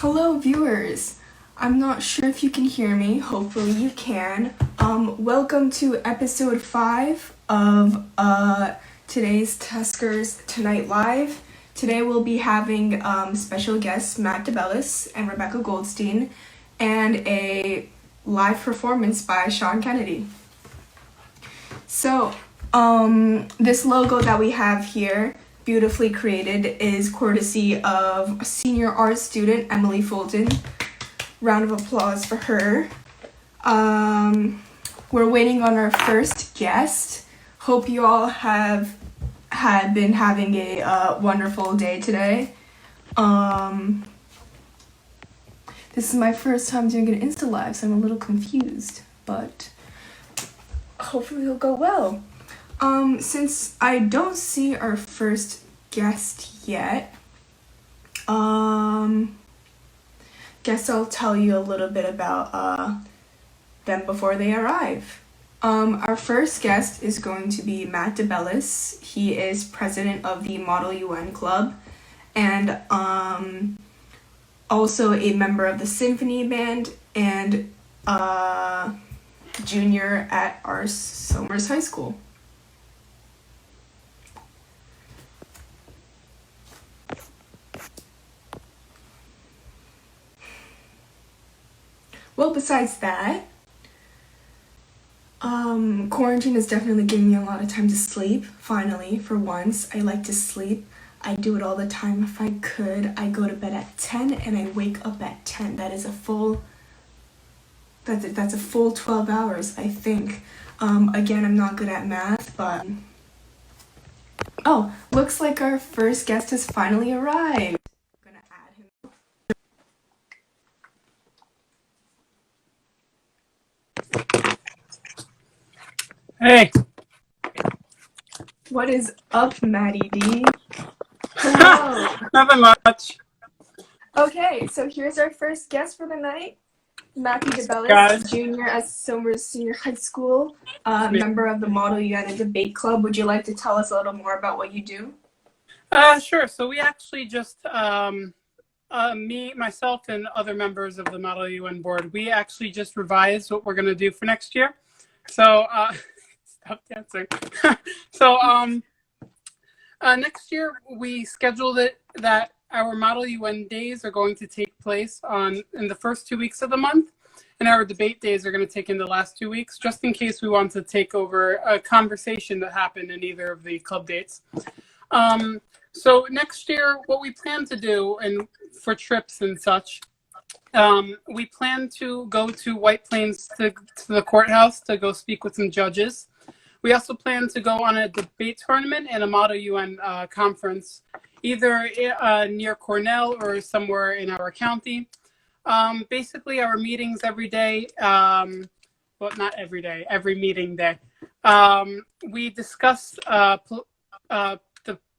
Hello viewers, I'm not sure if you can hear me, hopefully you can. Welcome to episode 5 of today's Tuskers Tonight Live. Today we'll be having special guests Matt Debellis and Rebekah Goldstein and a live performance by Sean Kennedy. So, this logo that we have here, beautifully created, is courtesy of senior art student Emily Foltin. Round of applause for her. We're waiting on our first guest. Hope you all have been having a wonderful day today. This is my first time doing an Insta Live, so I'm a little confused, but hopefully it'll go well. Since I don't see our first guest yet, guess I'll tell you a little bit about them before they arrive. Our first guest is going to be Matt Debellis. He is president of the Model UN Club and also a member of the symphony band and junior at our Somers High School. Well, besides that, quarantine is definitely giving me a lot of time to sleep. Finally, for once, I like to sleep. I do it all the time if I could. I go to bed at 10 and I wake up at 10. That is a full, that's a full 12 hours, I think. Again, I'm not good at math, but... Oh, looks like our first guest has finally arrived. I'm gonna add him. Hey. What is up, Maddie D? Hello. Nothing much. Okay, so here's our first guest for the night. Matthew Debellis, Guys. junior at Somers Senior High School, member of the Model UN and Debate Club. Would you like to tell us a little more about what you do? Sure. So we actually just, me, myself, and other members of the Model UN board, we actually just revised what we're going to do for next year. So, stop dancing. So, next year we scheduled it that our Model UN days are going to take place in the first 2 weeks of the month, and our debate days are going to take in the last 2 weeks, just in case we want to take over a conversation that happened in either of the club dates. So next year, what we plan to do, and for trips and such, we plan to go to White Plains to the courthouse to go speak with some judges. We also plan to go on a debate tournament and a Model UN conference, either near Cornell or somewhere in our county. Basically, our meetings every day, well, not every day, every meeting day. We discuss the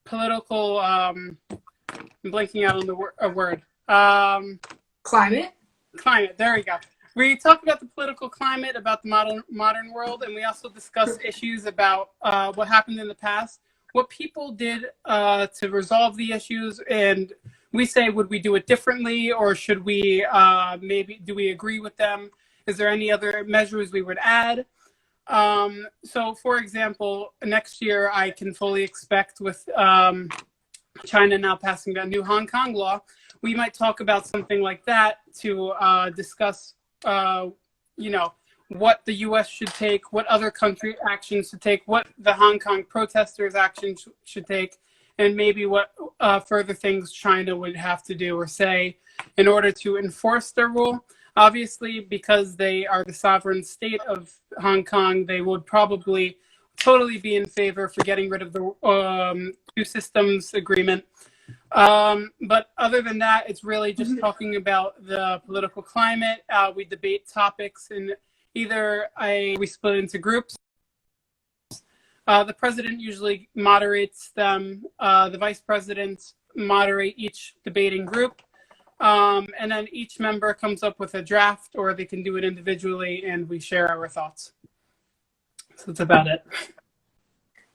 political, I'm blanking out on the word. Climate? Climate, there we go. We talk about the political climate, about the modern world, and we also discuss issues about what happened in the past, what people did to resolve the issues, and we say, would we do it differently, or should we do we agree with them? Is there any other measures we would add? So, for example, next year I can fully expect with China now passing that new Hong Kong law, we might talk about something like that to discuss, what the U.S. should take, what other country actions to take, what the Hong Kong protesters' actions should take, and maybe what further things China would have to do or say in order to enforce their rule. Obviously, because they are the sovereign state of Hong Kong, they would probably totally be in favor for getting rid of the two systems agreement. But other than that, it's really just talking about the political climate. We debate topics, and either we split into groups. The president usually moderates them. The vice presidents moderate each debating group. And then each member comes up with a draft, or they can do it individually, and we share our thoughts. So that's about it.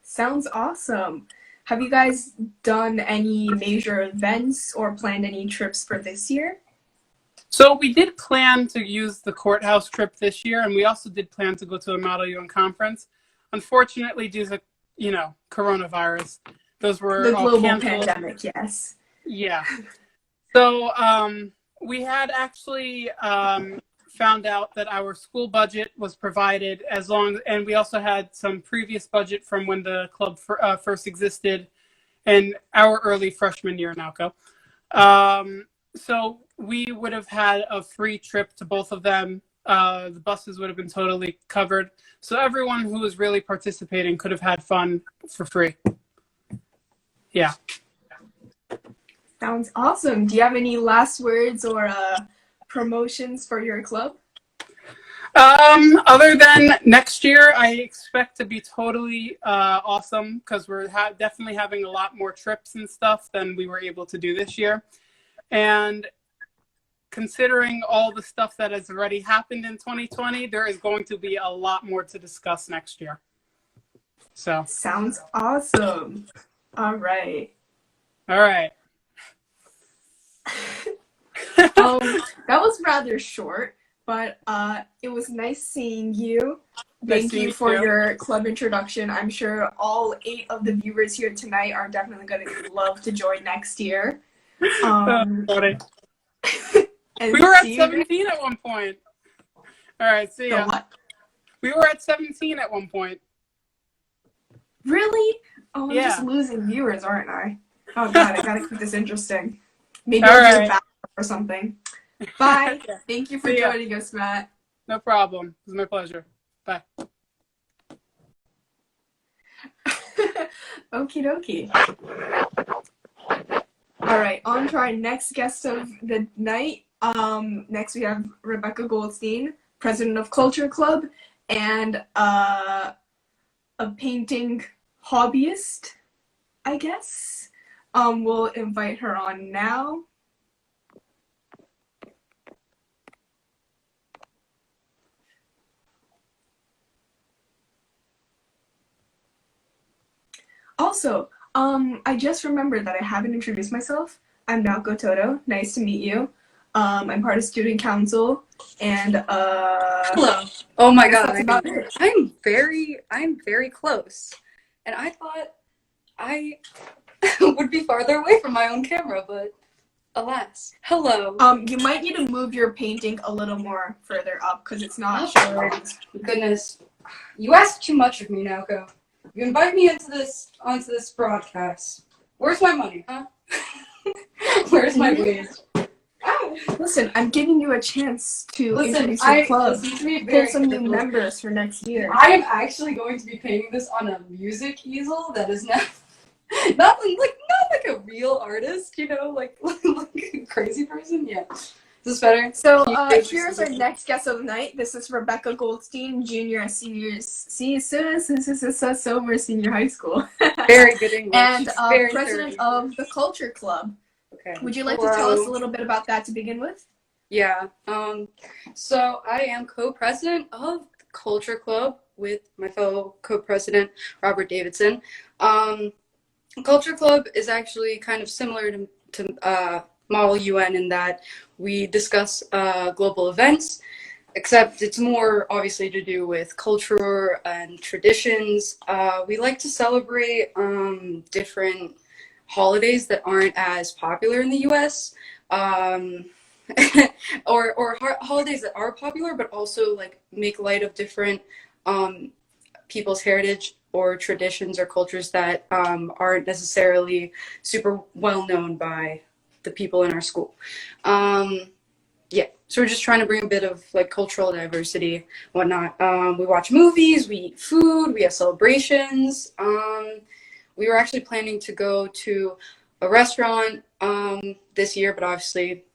Sounds awesome. Have you guys done any major events or planned any trips for this year? So we did plan to use the courthouse trip this year, and we also did plan to go to a Model UN conference. Unfortunately, due to, coronavirus, those were The all global canceled. pandemic, yes. Yeah. So we had actually found out that our school budget was provided and we also had some previous budget from when the club first existed in our early freshman year in Naoko. So we would have had a free trip to both of them. The buses would have been totally covered. So everyone who was really participating could have had fun for free. Yeah. Sounds awesome. Do you have any last words or promotions for your club? Other than next year, I expect to be totally awesome because we're definitely having a lot more trips and stuff than we were able to do this year. And considering all the stuff that has already happened in 2020, there is going to be a lot more to discuss next year. So sounds awesome. All right. That was rather short, but it was nice seeing you. Thank you for your club introduction. I'm sure all 8 of the viewers here tonight are definitely going to love to join next year. We were at 17 at one point. All right, see ya. What? We were at 17 at one point. Really? Oh, I'm just losing viewers, aren't I? Oh God, I gotta keep this interesting. Maybe I'll do a back or something. Bye. Okay. Thank you for joining us, Matt. No problem. It was my pleasure. Bye. Okie dokie. All right, on to our next guest of the night. Next we have Rebekah Goldstein, president of Culture Club, and a painting hobbyist, I guess. We'll invite her on now. Also, I just remembered that I haven't introduced myself. I'm Naoko Todo. Nice to meet you. I'm part of student council, and hello. Oh my God, I'm very close, and I thought I would be farther away from my own camera, but alas. Hello. You might need to move your painting a little more further up because it's not showing. Goodness, you ask too much of me, Naoko. You invite me onto this broadcast. Where's my money, huh? Where's my wage? Listen, I'm giving you a chance to introduce your club. Pull some new members for next year. I am actually going to be painting this on a music easel that is not like a real artist, like a crazy person. Yeah. Is this better? So here's our next guest of the night. This is Rebekah Goldstein, junior at Silver Senior High School. Very good English. And president of the Culture Club. Okay. Would you like to tell us a little bit about that to begin with? Yeah. So I am co-president of the Culture Club with my fellow co-president, Robert Davidson. Culture Club is actually kind of similar to Model UN in that we discuss global events, except it's more obviously to do with culture and traditions. We like to celebrate different holidays that aren't as popular in the US, or holidays that are popular but also like make light of different people's heritage or traditions or cultures that aren't necessarily super well known by the people in our school. So we're just trying to bring a bit of like cultural diversity, whatnot. We watch movies, we eat food, we have celebrations. We were actually planning to go to a restaurant this year, but obviously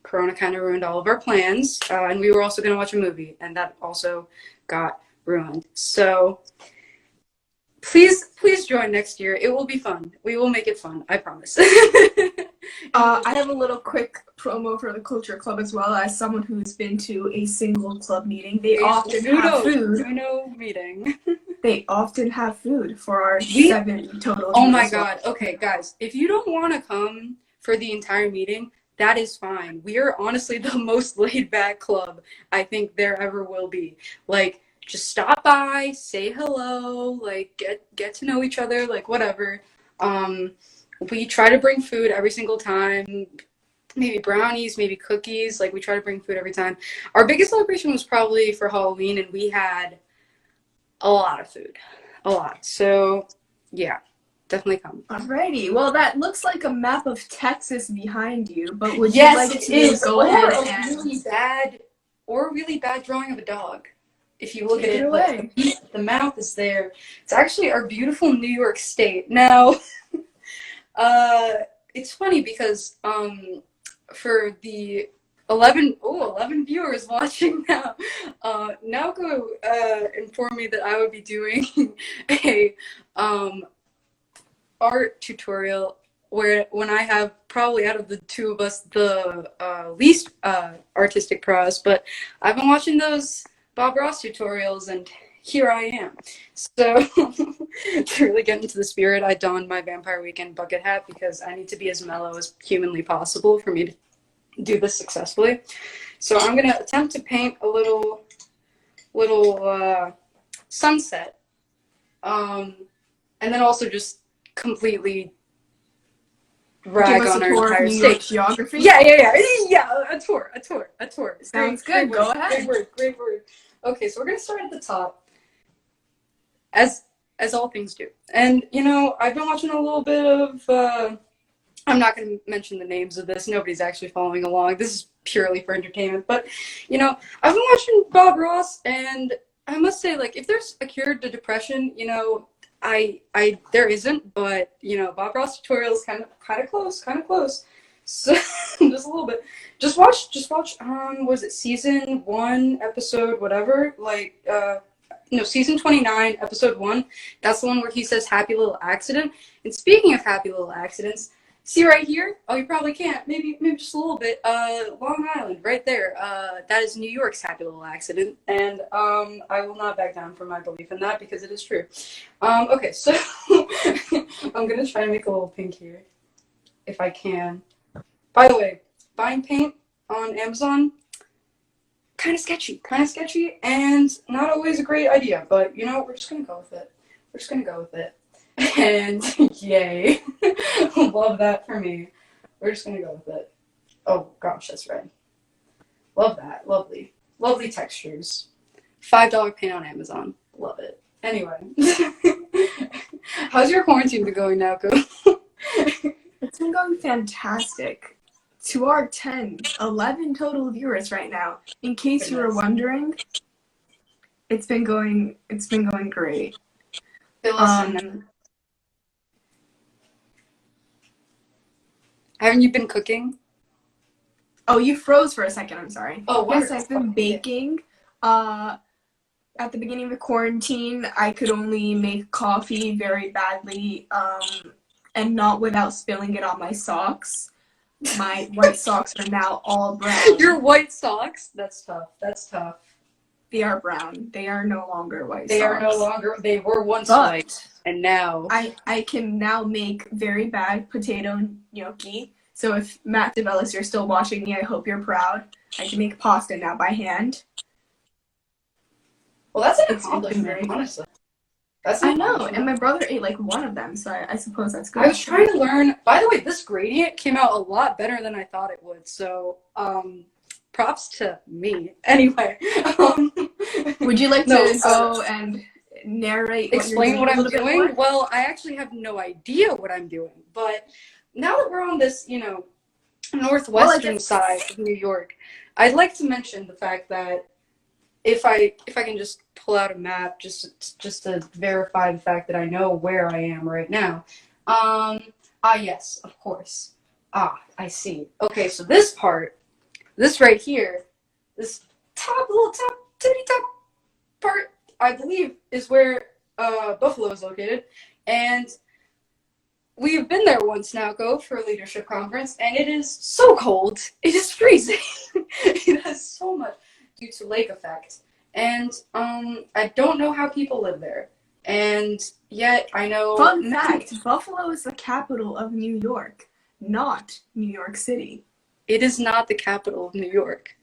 Corona kind of ruined all of our plans. And we were also going to watch a movie, and that also got ruined. So please join next year. It will be fun. We will make it fun. I promise. I have a little quick promo for the Culture Club as well. As someone who's been to a single club meeting, they often have food. Meeting. They often have food for our 7 total. Oh my God. Okay, guys, if you don't want to come for the entire meeting, that is fine. We are honestly the most laid back club I think there ever will be. Like, just stop by, say hello, like get to know each other, like whatever. We try to bring food every single time. Maybe brownies, maybe cookies. Like, we try to bring food every time. Our biggest celebration was probably for Halloween, and we had a lot of food. A lot. So, yeah, definitely come. Alrighty. Well, that looks like a map of Texas behind you, but would you Yes, like it to is. go Or ahead a and really bad drawing of a dog. If you look take at it it, away? the mouth is there. It's actually our beautiful New York State. Now, it's funny because for the 11 viewers watching now, Naoko informed me that I would be doing a art tutorial where when I have probably out of the two of us the least artistic prowess, but I've been watching those Bob Ross tutorials and here I am. So to really get into the spirit, I donned my Vampire Weekend bucket hat because I need to be as mellow as humanly possible for me to do this successfully. So I'm gonna attempt to paint a little sunset, and then also just completely rag Give us on a our tour of entire New York state. geography. Yeah, a tour. Sounds Great good. Go word, ahead. Great word. Okay, so we're gonna start at the top, as all things do. And I've been watching a little bit of. I'm not going to mention the names of this. Nobody's actually following along. This is purely for entertainment. But, I've been watching Bob Ross, and I must say, like, if there's a cure to depression, there isn't. But, Bob Ross tutorials kind of close. So just a little bit. Just watch. Was it season 1, episode whatever? Like, no, season 29, episode 1. That's the one where he says "happy little accident." And speaking of happy little accidents. See right here? Oh, you probably can't. Maybe just a little bit. Long Island, right there. That is New York's happy little accident, and I will not back down from my belief in that because it is true. Okay, so I'm gonna try and make a little pink here, if I can. By the way, buying paint on Amazon, kind of sketchy, and not always a great idea. But we're just gonna go with it. And yay. Love that for me. We're just gonna go with it. Oh gosh, that's red. Love that. Lovely textures. $5 paint on Amazon. Love it. Anyway. How's your quarantine been going now, Ko? It's been going fantastic. To our 11 total viewers right now. In case you were wondering, it's been going great. Haven't you been cooking? Oh, you froze for a second. I'm sorry. Oh, yes, I've been baking. At the beginning of the quarantine, I could only make coffee very badly, and not without spilling it on my socks. My white socks are now all brown. Your white socks? That's tough. They are brown. They are no longer white They socks. are no longer. They were once white, and now I can now make very bad potato gnocchi. So if Matt Debellis, you're still watching me, I hope you're proud. I can make pasta now by hand. Well, that's an It's accomplishment, honestly. I know, and my brother ate like one of them, so I suppose that's good. I was trying to learn. By the way, this gradient came out a lot better than I thought it would. So, props to me. Anyway, would you like to go and narrate? Explain what I'm doing? Well, I actually have no idea what I'm doing. But now that we're on this, northwestern side of New York, I'd like to mention the fact that if I can just pull out a map just to verify the fact that I know where I am right now. Yes, of course. I see. Okay, so this right here, this tippity top part, I believe, is where Buffalo is located. And we've been there once now, for a leadership conference, and it is so cold. It is freezing. It has so much due to lake effect. And I don't know how people live there. And yet I know... Fun fact, Buffalo is the capital of New York, not New York City. It is not the capital of New York.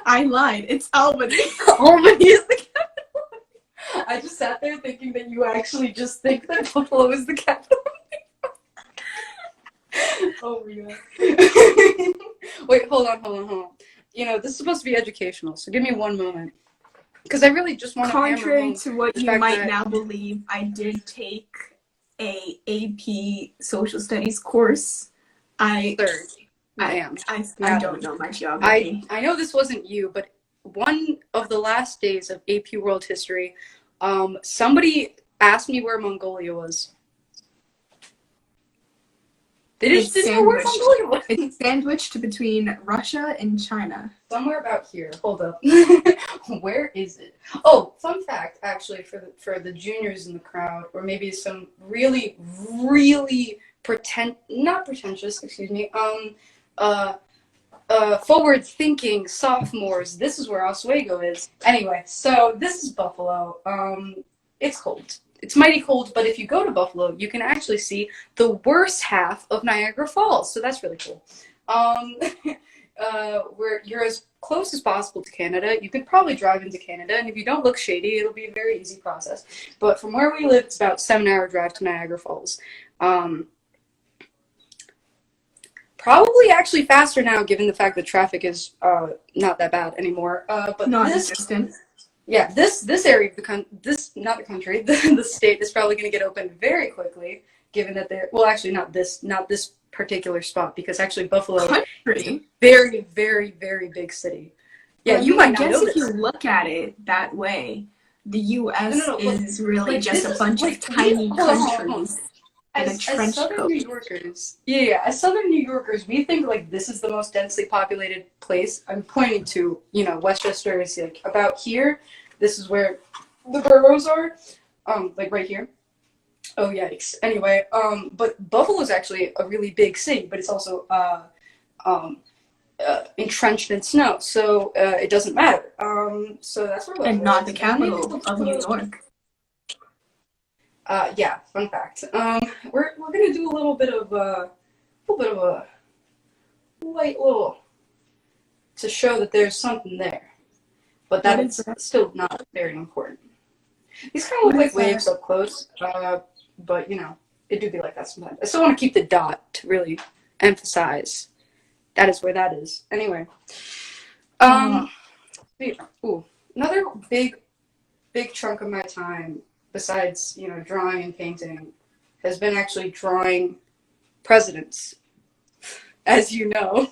I lied. It's Albany. Albany is the capital. I just sat there thinking that you actually just think that Buffalo is the capital. Oh my god. Wait, hold on. You know, this is supposed to be educational, so give me one moment. Because I really just want to Contrary to what you might now believe, I did take a AP social studies course. I don't know my geography. I know this wasn't you, but one of the last days of AP World History, somebody asked me where Mongolia was. They just didn't know where Mongolia was. It's sandwiched between Russia and China. Somewhere about here. Hold up. Where is it? Oh, fun fact, actually, for the juniors in the crowd, or maybe some really, really not pretentious, excuse me, forward-thinking sophomores, this is where Oswego is. Anyway, so this is Buffalo. It's cold. It's mighty cold, but if you go to Buffalo, you can actually see the worst half of Niagara Falls, so that's really cool. Where you're as close as possible to Canada. You could probably drive into Canada, and if you don't look shady, it'll be a very easy process. But from where we live, it's about a 7-hour drive to Niagara Falls. Probably actually faster now, given the fact that traffic is not that bad anymore. But Non-existent. Yeah, this area of the country, the state is probably going to get open very quickly, given that not this particular spot, because actually Buffalo is a very, very, very big city. Yeah, I guess if you look at it that way, the U.S. is really just a bunch of tiny countries and a trench coat. As Southern New Yorkers, we think like this is the most densely populated place. I'm pointing to, Westchester is like about here. This is where the boroughs are, like right here. Oh, yikes. Anyway, but Buffalo is actually a really big city, but it's also entrenched in snow, so it doesn't matter. So that's where Buffalo and not the capital of New York. Yeah, fun fact. We're gonna do a little bit of a light little to show that there's something there. But that is still not very important. These kind of look like waves up close, but it do be like that sometimes. I still want to keep the dot to really emphasize that is where that is. Anyway, another big chunk of my time, besides drawing and painting, has been actually drawing presidents. As you know,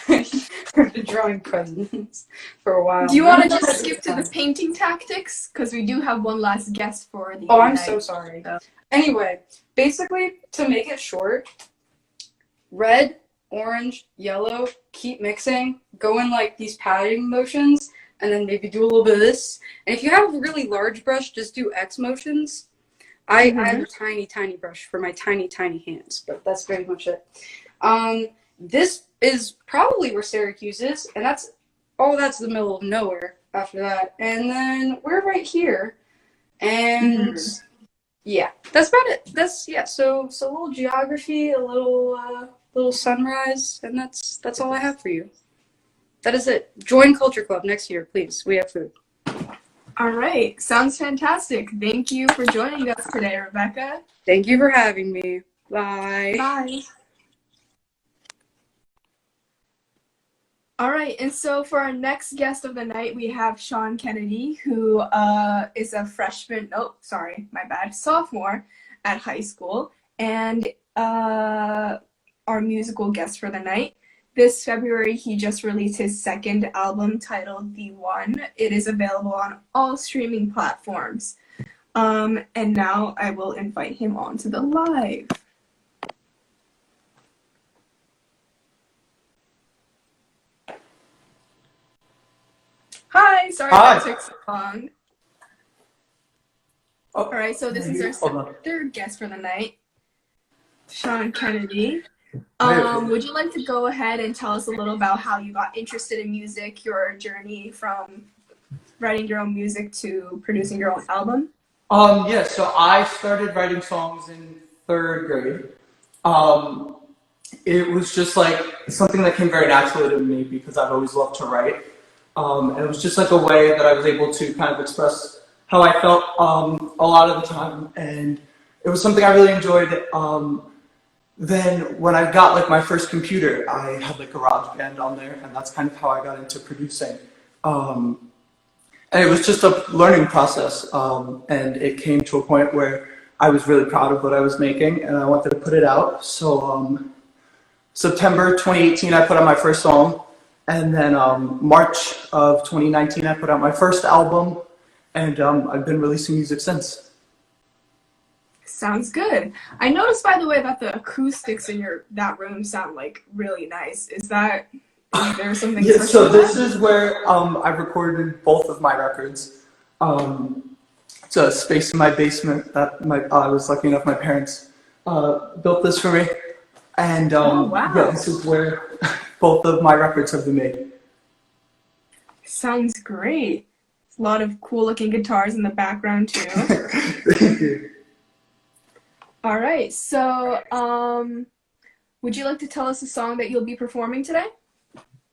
I've been drawing presidents for a while. Do you want to just skip to the painting tactics? Because we do have one last guest for the I'm so sorry. Anyway, basically, to make it short, red, orange, yellow, keep mixing, go in like these patting motions, and then maybe do a little bit of this. And if you have a really large brush, just do X motions. I have a tiny, tiny brush for my tiny, tiny hands, but that's very much it. This is probably where Syracuse is, and that's the middle of nowhere after that. And then we're right here. And yeah, that's about it. So a little geography, a little sunrise, and that's all I have for you. That is it. Join Culture Club next year, please. We have food. All right. Sounds fantastic. Thank you for joining us today, Rebekah. Thank you for having me. Bye. Bye. All right, and so for our next guest of the night, we have Sean Kennedy, who is a sophomore at high school, and our musical guest for the night. This February, he just released his second album titled The One. It is available on all streaming platforms. And now I will invite him onto the live. Hi, sorry that took so long. All right, so this is our third guest for the night, Sean Kennedy. Would you like to go ahead and tell us a little about how you got interested in music, your journey from writing your own music to producing your own album? So I started writing songs in 3rd grade. it was just like something that came very naturally to me because I've always loved to write. And it was just like a way that I was able to kind of express how I felt a lot of the time. And it was something I really enjoyed. Then when I got like my first computer, I had like GarageBand on there, and that's kind of how I got into producing. And it was just a learning process, and it came to a point where I was really proud of what I was making, and I wanted to put it out. So September 2018, I put out my first song, and then March of 2019, I put out my first album, and I've been releasing music since. Sounds good. I noticed, by the way, that the acoustics in that room sound like really nice. Is there something Yeah, special so about this is where I've recorded both of my records. It's a space in my basement that I was lucky enough my parents built this for me. And Oh, wow. yeah, this is where both of my records have been made. Sounds great. A lot of cool looking guitars in the background too. Thank you. All right, so would you like to tell us a song that you'll be performing today?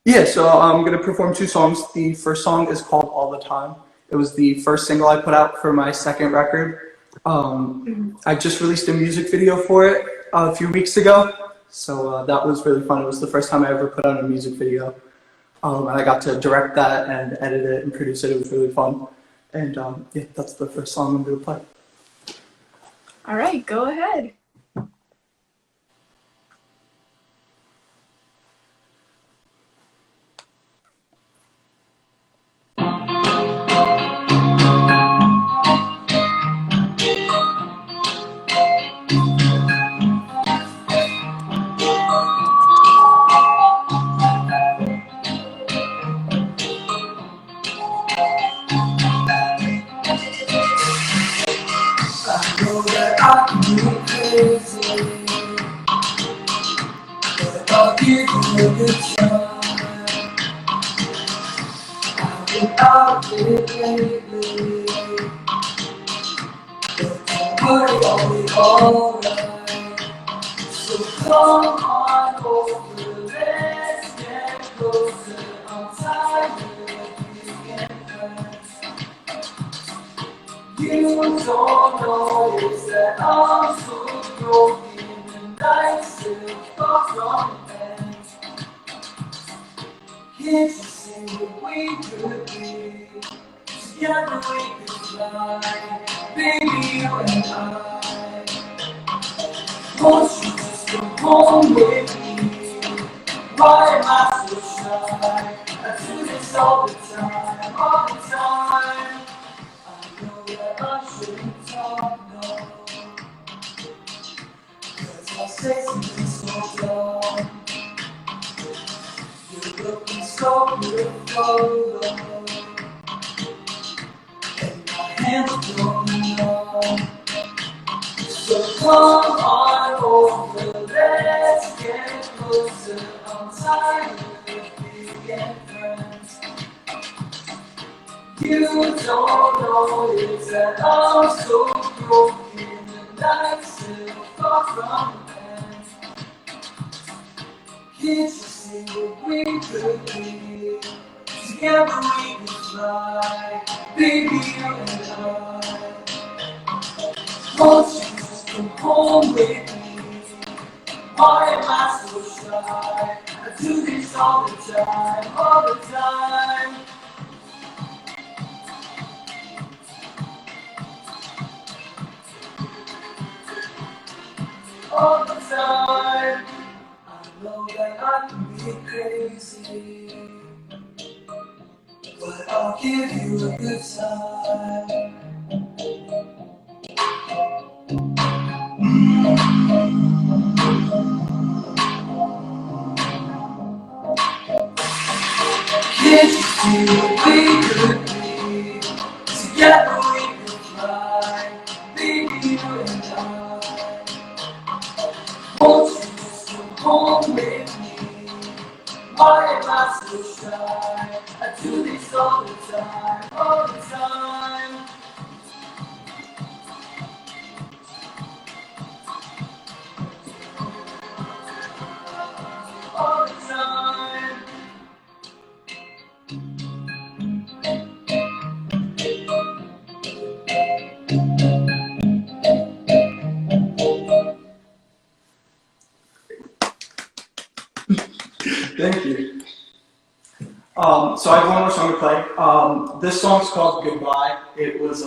Yeah, so I'm going to perform two songs. The first song is called All the Time. It was the first single I put out for my second record. I just released a music video for it a few weeks ago, so that was really fun. It was the first time I ever put out a music video, and I got to direct that and edit it and produce it. It was really fun, and yeah, that's the first song I'm going to play. All right, go ahead. I know that I can be crazy, but I'll give you a good time. I've been out of it lately, but don't worry, I'll be alright. So come on over, let's get closer. I'm tired of being friends. You don't notice that I'm so broken and I still far from the end. Can't you see what we could be? Together we could fly, baby, you and I. Won't you just come home with me? Why am I so shy? I do this all the time, all the time. I know that I shouldn't talk, no, 'cause my sex is so dumb. You're looking so beautiful, and my hands are going numb. So come on over, let's get closer. I'm tired of being friends. You don't notice that I'm so broken and I'm still far from the end. Can't you see what we could be? Together we could fly, baby, you and I. Won't you just come home with me? Why am I so shy? I do this all the time, all the time. All the time. I know that I can be crazy, but I'll give you a good time. Can't you see what we could be? Together we could fly, baby, you and I. Won't you just come home with me? Why am I so shy? I do this all the time, all the time. more song to play. This song's called Goodbye. It was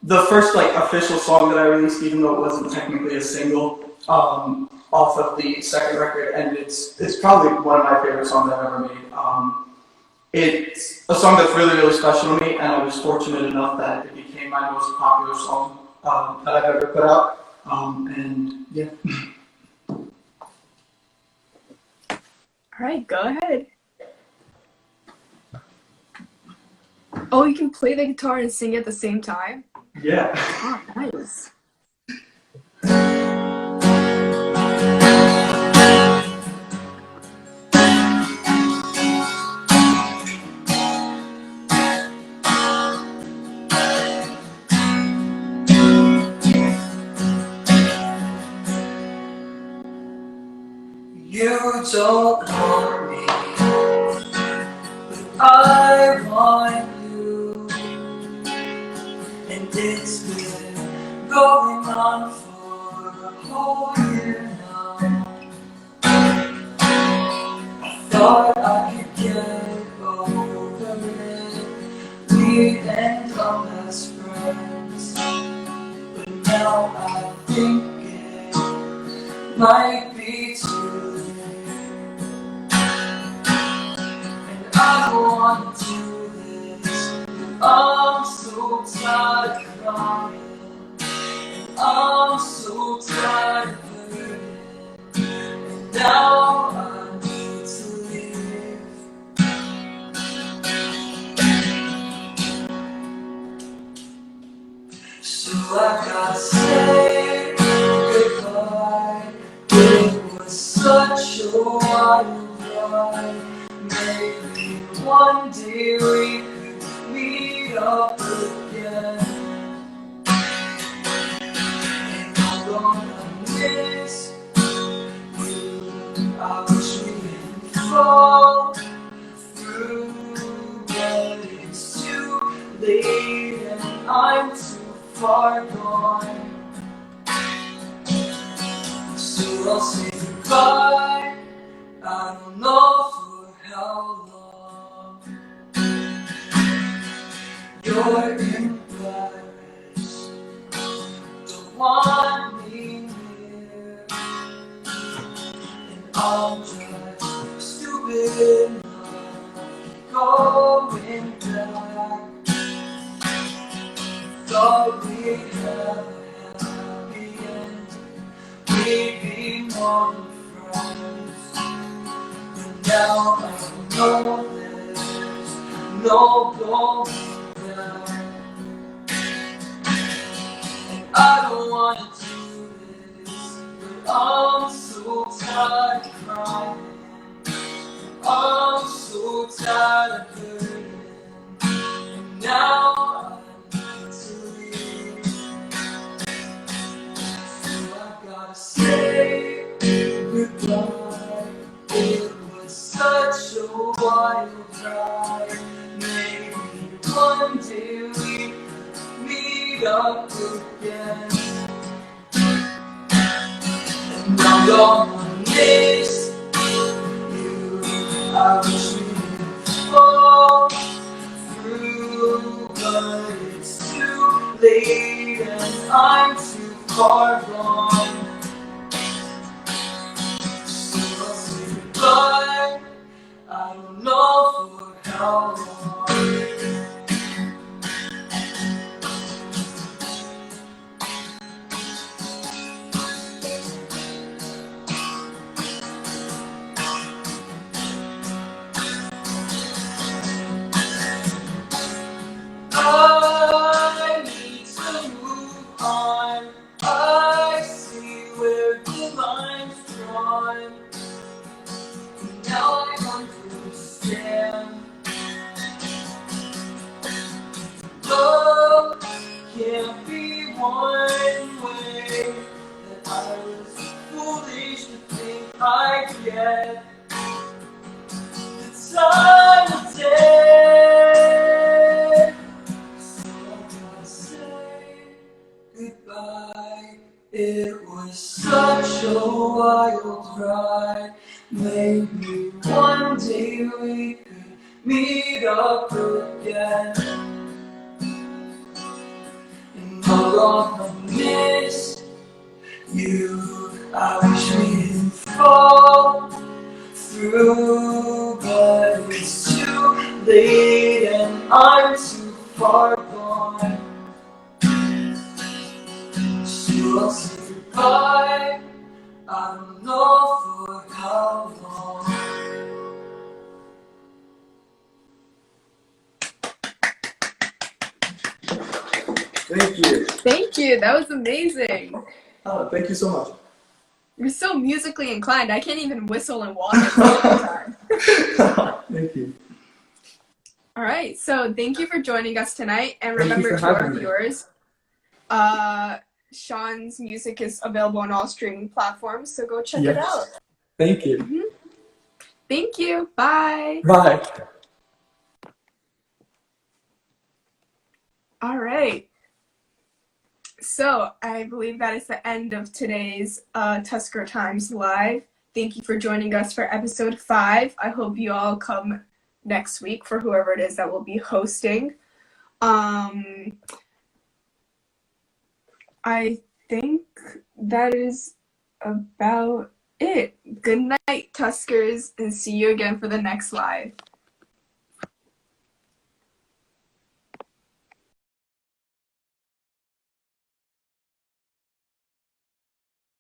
the first like official song that I released, even though it wasn't technically a single, off of the second record, and it's probably one of my favorite songs I've ever made. It's a song that's really, really special to me, and I was fortunate enough that it became my most popular song that I've ever put out. And yeah. All right, go ahead. Oh, you can play the guitar and sing at the same time? Yeah. Oh, nice. You don't want me, but I want you, and it's been going on for a whole year now. I thought I could get over it, we'd end up as friends, but now I think it might be too late. I don't want to do this. I'm so tired of crying. I'm so tired of hurting. And now I need to leave. So I gotta say goodbye. It was such a wild ride. Maybe one day we could meet up again. And I'm gonna miss you. I wish we didn't fall through, but it's too late and I'm too far gone. So I'll say goodbye. I don't know for how long. You're embarrassed, don't want me near, and I'm just stupid enough going back. Thought we'd have a happy ending, we'd be more than friends. Now I know there's no going back, and I don't want to do this, but I'm so tired of crying, I'm so tired of hurting, and now I need to leave. So I gotta say goodbye. It was such a wild ride. Maybe one day we could meet up again. And I'm gonna miss you. I wish we didn't fall through, but it's too late and I'm too far gone. But I don't know for how long. I need to move on. I see where the line's drawn. Now I understand. Love can't be one way. That I was foolish to think I'd get the time of day. So I gotta say goodbye. It was such a wild ride. Maybe one day we could meet up again. And how long I miss you. I wish we didn't fall through, but it's too late and I'm too far gone. So I'll say goodbye, I don't know for how long. Thank you. Thank you. That was amazing. Oh, thank you so much. You're so musically inclined. I can't even whistle and walk at the same time. Thank you. All right. So thank you for joining us tonight. And Thank you remember, for to our having me. viewers, Sean's music is available on all streaming platforms. So go check it out. Thank you. Thank you. Bye. Bye. All right. So I believe that is the end of today's Tusker Times Live. Thank you for joining us for episode 5. I hope you all come next week for whoever it is that will be hosting. I think that is about it. Good night, Tuskers, and see you again for the next live.